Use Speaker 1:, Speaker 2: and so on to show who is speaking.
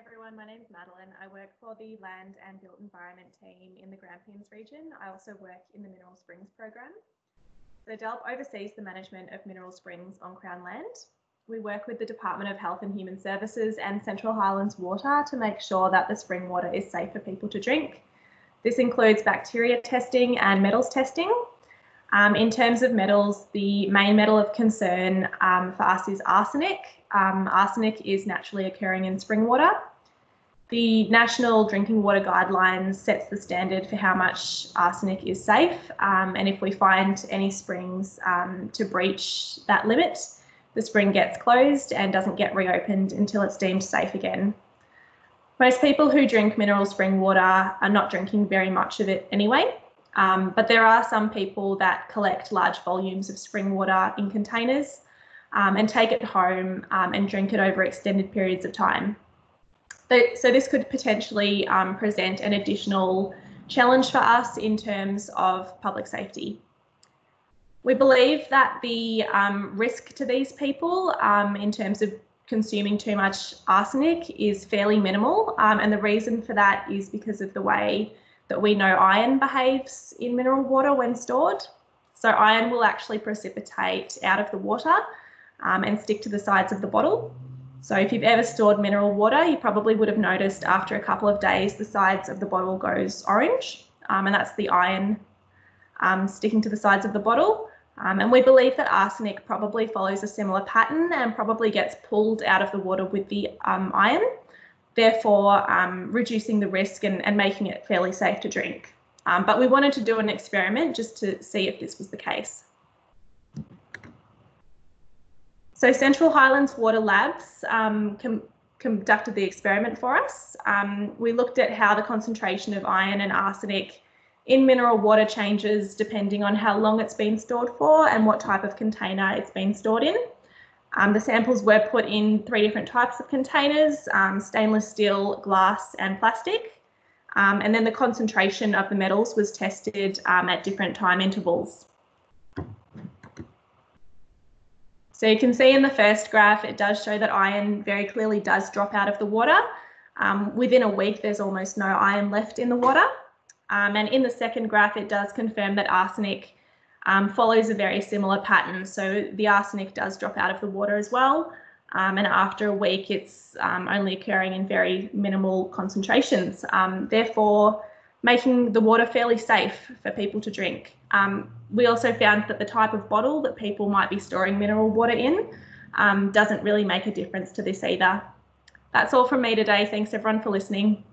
Speaker 1: everyone, my name is Madeleine. I work for the Land and Built Environment team in the Grampians region. I also work in the Mineral Springs program. The DELWP oversees the management of mineral springs on Crown land. We work with the Department of Health and Human Services and Central Highlands Water to make sure that the spring water is safe for people to drink. This includes bacteria testing and metals testing. In terms of metals, the main metal of concern for us is arsenic. Arsenic is naturally occurring in spring water. The National Drinking Water Guidelines sets the standard for how much arsenic is safe, and if we find any springs to breach that limit, the spring gets closed and doesn't get reopened until it's deemed safe again. Most people who drink mineral spring water are not drinking very much of it anyway, but there are some people that collect large volumes of spring water in containers and take it home and drink it over extended periods of time. So this could potentially present an additional challenge for us in terms of public safety. We believe that the risk to these people in terms of consuming too much arsenic is fairly minimal, and the reason for that is because of the way that we know iron behaves in mineral water when stored. So iron will actually precipitate out of the water and stick to the sides of the bottle. So if you've ever stored mineral water, you probably would have noticed after a couple of days the sides of the bottle goes orange, and that's the iron sticking to the sides of the bottle. And we believe that arsenic probably follows a similar pattern and probably gets pulled out of the water with the iron, therefore reducing the risk and making it fairly safe to drink. But we wanted to do an experiment just to see if this was the case. So Central Highlands Water Labs conducted the experiment for us. We looked at how the concentration of iron and arsenic in mineral water changes depending on how long it's been stored for and what type of container it's been stored in. The samples were put in 3 different types of containers, stainless steel, glass and plastic. And then the concentration of the metals was tested at different time intervals. So you can see in the first graph, it does show that iron very clearly does drop out of the water. Within a week, there's almost no iron left in the water. And in the second graph, it does confirm that arsenic follows a very similar pattern. So the arsenic does drop out of the water as well. And after a week, it's only occurring in very minimal concentrations, therefore making the water fairly safe for people to drink. We also found that the type of bottle that people might be storing mineral water in doesn't really make a difference to this either. That's all from me today. Thanks everyone for listening.